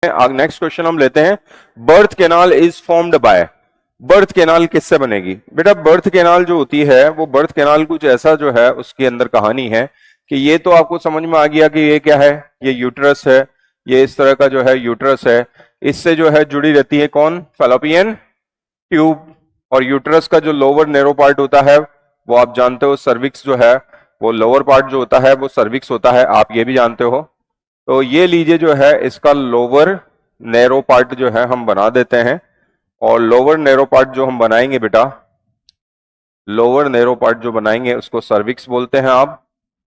Next question हम लेते हैं, birth canal is formed by. Birth canal किससे बनेगी बेटा? बर्थ कैनाल जो होती है वो बर्थ कैनाल कुछ ऐसा जो है उसके अंदर कहानी है कि ये तो आपको समझ में आ गया कि ये क्या है, ये यूट्रस है, ये इस तरह का जो है यूट्रस है, इससे जो है जुड़ी रहती है कौन? Fallopian tube. और यूट्रस का जो लोअर नैरो पार्ट होता है वो आप जानते हो सर्विक्स जो है, वो लोअर पार्ट जो होता है वो सर्विक्स होता है, आप ये भी जानते हो। तो ये लीजिए जो है इसका लोअर नैरो पार्ट जो है हम बना देते हैं, और लोअर नैरो पार्ट जो हम बनाएंगे बेटा, लोअर नैरो पार्ट जो बनाएंगे उसको सर्विक्स बोलते हैं आप।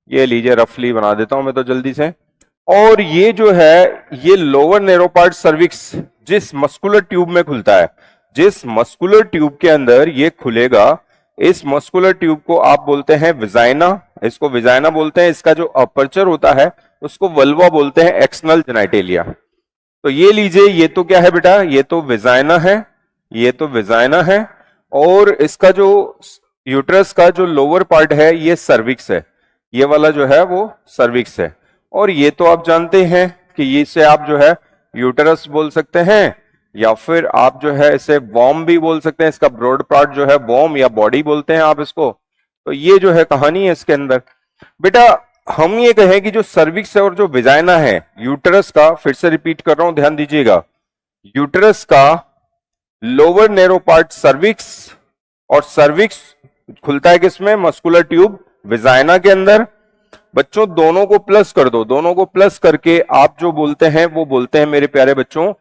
ये लीजिए रफली बना देता हूं मैं तो जल्दी से। और ये जो है ये लोअर नैरो पार्ट सर्विक्स जिस मस्कुलर ट्यूब में खुलता है, जिस मस्कुलर ट्यूब के अंदर ये खुलेगा, इस मस्कुलर ट्यूब को आप बोलते हैं विजाइना, इसको विजाइना बोलते हैं। इसका जो अपर्चर होता है उसको वल्वा बोलते हैं, एक्सटर्नल जेनिटेलिया। तो ये लीजिए, ये तो क्या है बेटा? ये तो विजाइना है, ये तो विजाइना है, और इसका जो यूट्रस का जो लोअर पार्ट है ये सर्विक्स है, ये वाला जो है वो सर्विक्स है। और ये तो आप जानते हैं कि ये से आप जो है यूटरस बोल सकते हैं, या फिर आप जो है इसे वॉर्म भी बोल सकते हैं। इसका ब्रॉड पार्ट जो है वॉर्म या बॉडी बोलते हैं आप इसको। तो ये जो है कहानी है इसके अंदर बेटा। हम ये कहें कि जो सर्विक्स है और जो विजाइना है यूटरस का, फिर से रिपीट कर रहा हूं, ध्यान दीजिएगा, यूटरस का लोअर नैरो पार्ट सर्विक्स, और सर्विक्स खुलता है किसमें? मस्कुलर ट्यूब विजाइना के अंदर। बच्चों दोनों को प्लस कर दो, दोनों को प्लस करके आप जो बोलते हैं वो बोलते हैं मेरे प्यारे बच्चों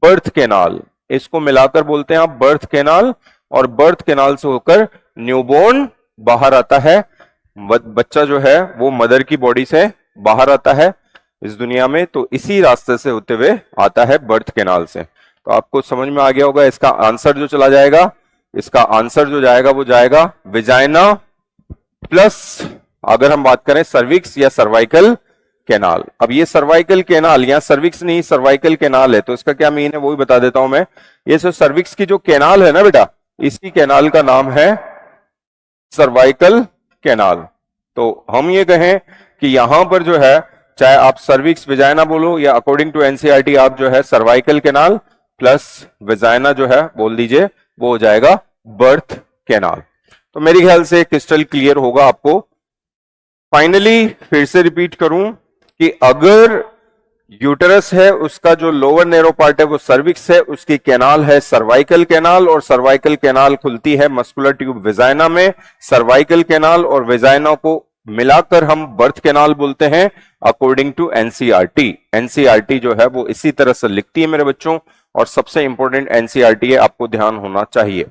बर्थ कैनाल। इसको मिलाकर बोलते हैं आप बर्थ कैनाल, और बर्थ कैनाल से होकर न्यूबॉर्न बाहर आता है। बच्चा जो है वो मदर की बॉडी से बाहर आता है इस दुनिया में, तो इसी रास्ते से होते हुए आता है बर्थ कैनाल से। तो आपको समझ में आ गया होगा इसका आंसर जो चला जाएगा, इसका आंसर जो जाएगा वो जाएगा विजाइना प्लस, अगर हम बात करें सर्विक्स या सर्वाइकल कैनाल। अब ये सर्वाइकल कैनाल या सर्विक्स नहीं, सर्वाइकल कैनाल है, तो इसका क्या मीन है वो भी बता देता हूं मैं। ये जो सर्विक्स की जो कैनाल है ना बेटा, इसी कैनाल का नाम है सर्वाइकल कैनाल। तो हम ये कहें कि यहां पर जो है चाहे आप सर्विक्स विजाइना बोलो या अकॉर्डिंग टू एनसीईआरटी आप जो है सर्वाइकल कैनाल प्लस विजाइना जो है बोल दीजिए, वो हो जाएगा बर्थ कैनाल। तो मेरे ख्याल से क्रिस्टल क्लियर होगा आपको। फाइनली फिर से रिपीट करूं कि अगर यूटरस है उसका जो लोअर नैरो पार्ट है वो सर्विक्स है, उसकी कैनाल है सर्वाइकल कैनाल, और सर्वाइकल कैनाल खुलती है मस्कुलर ट्यूब विजाइना में। सर्वाइकल कैनाल और विजाइना को मिलाकर हम बर्थ कैनाल बोलते हैं अकॉर्डिंग टू एनसीईआरटी। एनसीईआरटी जो है वो इसी तरह से लिखती है मेरे बच्चों, और सबसे इंपॉर्टेंट एनसीईआरटी है, आपको ध्यान होना चाहिए।